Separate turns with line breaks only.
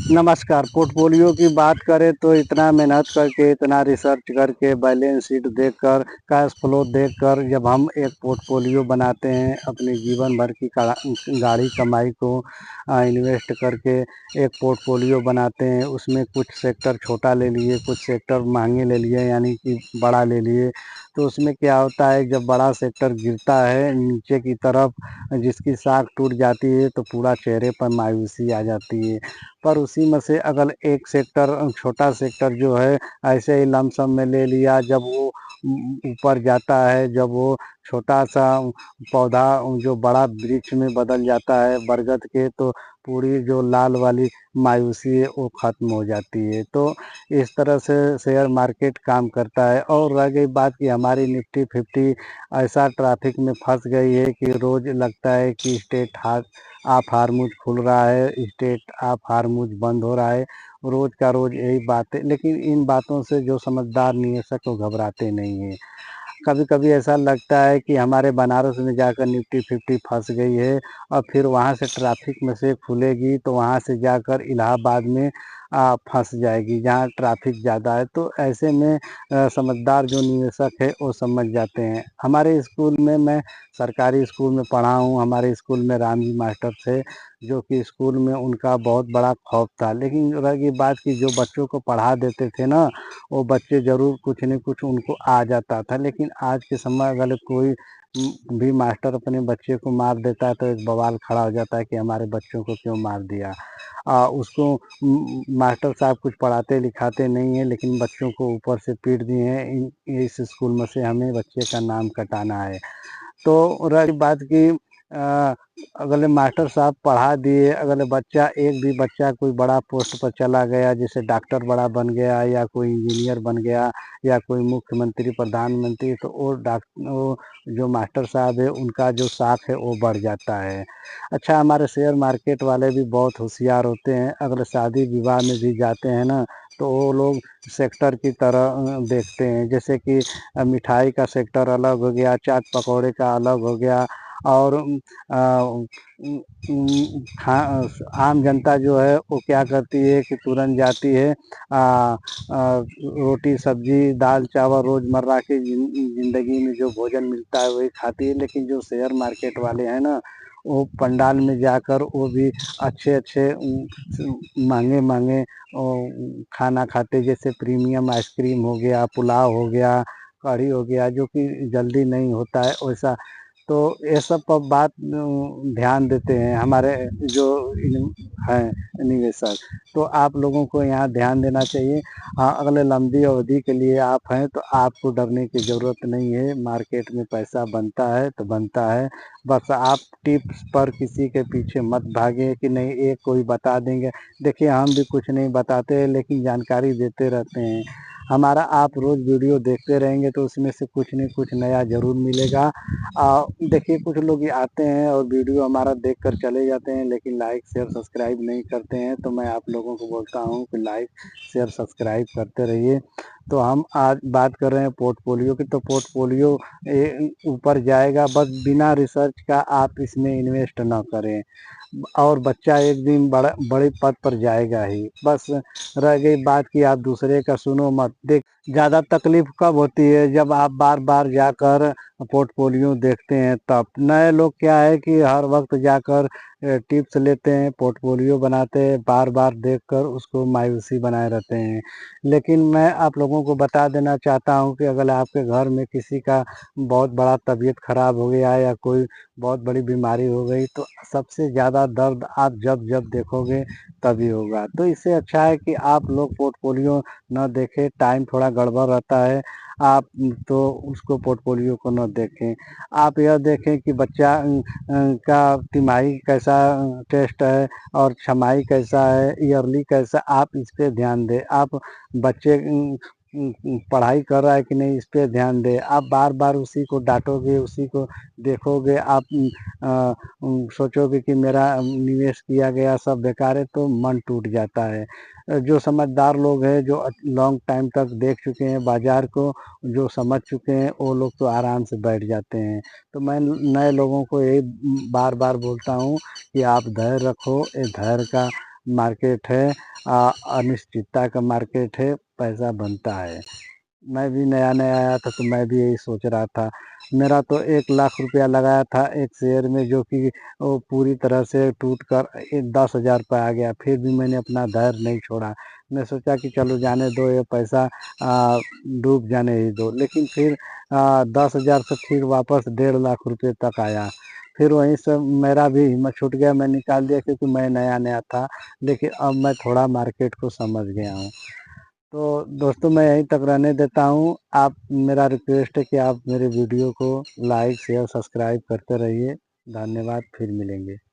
नमस्कार। पोर्टफोलियो की बात करें तो इतना मेहनत करके, इतना रिसर्च करके, बैलेंस शीट देखकर, कैश फ्लो देखकर जब हम एक पोर्टफोलियो बनाते हैं, अपने जीवन भर की गाढ़ी कमाई को इन्वेस्ट करके एक पोर्टफोलियो बनाते हैं। उसमें कुछ सेक्टर छोटा ले लिए, कुछ सेक्टर महंगे ले लिए, यानी कि बड़ा ले लिए। तो उसमें क्या होता है, जब बड़ा सेक्टर गिरता है नीचे की तरफ, जिसकी साख टूट जाती है, तो पूरा चेहरे पर मायूसी आ जाती है। पर उसी में से अगर एक सेक्टर, छोटा सेक्टर जो है, ऐसे ही लमसम में ले लिया, जब वो ऊपर जाता है, जब वो छोटा सा पौधा जो बड़ा वृक्ष में बदल जाता है बरगद के, तो पूरी जो लाल वाली मायूसी है वो ख़त्म हो जाती है। तो इस तरह से शेयर मार्केट काम करता है। और रह गई बात कि हमारी निफ्टी 50 ऐसा ट्रैफिक में फंस गई है कि रोज़ लगता है कि स्टेट हाथ ऑफ हार्मूज खुल रहा है, स्टेट ऑफ हार्मूज बंद हो रहा है। रोज़ का रोज़ यही बात है, लेकिन इन बातों से जो समझदार निवेशक वो घबराते नहीं हैं। कभी कभी ऐसा लगता है कि हमारे बनारस में जाकर निफ्टी 50 फंस गई है, और फिर वहाँ से ट्रैफिक में से खुलेगी तो वहाँ से जाकर इलाहाबाद में फंस जाएगी, जहाँ ट्रैफिक ज़्यादा है। तो ऐसे में समझदार जो निवेशक है वो समझ जाते हैं। हमारे स्कूल में, मैं सरकारी स्कूल में पढ़ा हूँ, हमारे स्कूल में राम जी मास्टर थे, जो कि स्कूल में उनका बहुत बड़ा खौफ था। लेकिन रह गई बात कि जो बच्चों को पढ़ा देते थे ना, वो बच्चे ज़रूर कुछ न कुछ उनको आ जाता था। लेकिन आज के समय अगर कोई भी मास्टर अपने बच्चे को मार देता है तो एक बवाल खड़ा हो जाता है कि हमारे बच्चों को क्यों मार दिया। उसको मास्टर साहब कुछ पढ़ाते लिखाते नहीं हैं, लेकिन बच्चों को ऊपर से पीट दिए हैं, इस स्कूल में से हमें बच्चे का नाम कटाना है। तो रही बात कि अगले मास्टर साहब पढ़ा दिए, अगले बच्चा, एक भी बच्चा कोई बड़ा पोस्ट पर चला गया, जैसे डॉक्टर बड़ा बन गया, या कोई इंजीनियर बन गया, या कोई मुख्यमंत्री, प्रधानमंत्री, तो वो जो मास्टर साहब है उनका जो साख है वो बढ़ जाता है। अच्छा, हमारे शेयर मार्केट वाले भी बहुत होशियार होते हैं। अगर शादी विवाह में भी जाते हैं ना, तो वो लोग सेक्टर की तरह देखते हैं। जैसे कि मिठाई का सेक्टर अलग हो गया, चाट पकौड़े का अलग हो गया, और आम जनता जो है वो क्या करती है कि तुरंत जाती है, रोटी सब्जी दाल चावल रोज़मर्रा की ज़िंदगी में जो भोजन मिलता है वही खाती है। लेकिन जो शेयर मार्केट वाले हैं ना, वो पंडाल में जाकर वो भी अच्छे अच्छे महंगे महंगे खाना खाते, जैसे प्रीमियम आइसक्रीम हो गया, पुलाव हो गया, कढ़ी हो गया, जो कि जल्दी नहीं होता है वैसा। तो ये सब पर बात ध्यान देते हैं हमारे जो हैं निवेशक। तो आप लोगों को यहाँ ध्यान देना चाहिए। हाँ, अगले लंबी अवधि के लिए आप हैं तो आपको डरने की ज़रूरत नहीं है। मार्केट में पैसा बनता है तो बनता है। बस आप टिप्स पर किसी के पीछे मत भागें कि नहीं एक कोई बता देंगे। देखिए, हम भी कुछ नहीं बताते, लेकिन जानकारी देते रहते हैं। हमारा आप रोज़ वीडियो देखते रहेंगे तो उसमें से कुछ न कुछ नया ज़रूर मिलेगा। देखिए, कुछ लोग ये आते हैं और वीडियो हमारा देखकर चले जाते हैं, लेकिन लाइक शेयर सब्सक्राइब नहीं करते हैं। तो मैं आप लोगों को बोलता हूँ कि लाइक शेयर सब्सक्राइब करते रहिए। तो हम आज बात कर रहे हैं पोर्टफोलियो की। तो पोर्टफोलियो ऊपर जाएगा, बस बिना रिसर्च का आप इसमें इन्वेस्ट ना करें। और बच्चा एक दिन बड़े पद पर जाएगा ही। बस रह गई बात कि आप दूसरे का सुनो मत। देख, ज़्यादा तकलीफ कब होती है, जब आप बार बार जाकर पोर्टफोलियो देखते हैं तब। नए लोग क्या है कि हर वक्त जाकर टिप्स लेते हैं, पोर्टफोलियो बनाते हैं, बार बार देखकर उसको मायूसी बनाए रहते हैं। लेकिन मैं आप लोगों को बता देना चाहता हूँ कि अगर आपके घर में किसी का बहुत बड़ा तबीयत खराब हो गया है, या कोई बहुत बड़ी बीमारी हो गई, तो सबसे ज़्यादा दर्द आप जब जब देखोगे तभी होगा। तो इससे अच्छा है कि आप लोग पोर्टफोलियो न देखें। टाइम थोड़ा गड़बड़ रहता है, आप तो उसको पोर्टफोलियो को न देखें। आप यह देखें कि बच्चा का तिमाही कैसा टेस्ट है, और छमाही कैसा है, ईयरली कैसा, आप इस पे ध्यान दें। आप बच्चे पढ़ाई कर रहा है कि नहीं, इस पे ध्यान दें। आप बार बार उसी को डांटोगे, उसी को देखोगे, आप सोचोगे कि मेरा निवेश किया गया सब बेकार है, तो मन टूट जाता है। जो समझदार लोग हैं, जो लॉन्ग टाइम तक देख चुके हैं बाजार को, जो समझ चुके हैं, वो लोग तो आराम से बैठ जाते हैं। तो मैं नए लोगों को यही बार बार बोलता हूँ कि आप धैर्य रखो। ये धैर्य का मार्केट है, अनिश्चितता का मार्केट है, पैसा बनता है। मैं भी नया-नया आया था तो मैं भी यही सोच रहा था। मेरा तो 1 लाख रुपया लगाया था एक शेयर में, जो कि वो पूरी तरह से टूट कर 10,000 पे आ गया। फिर भी मैंने अपना धैर्य नहीं छोड़ा। मैं सोचा कि चलो जाने दो, ये पैसा डूब जाने ही दो। लेकिन फिर 10,000 से फिर वापस 1.5 लाख रुपए तक आया। फिर वहीं से मेरा भी हिम्मत छूट गया, मैं निकाल दिया क्योंकि मैं नया-नया था। लेकिन अब मैं थोड़ा मार्केट को समझ गया हूँ। तो दोस्तों मैं यहीं तक रहने देता हूँ। आप, मेरा रिक्वेस्ट है कि आप मेरे वीडियो को लाइक, शेयर, सब्सक्राइब करते रहिए। धन्यवाद, फिर मिलेंगे।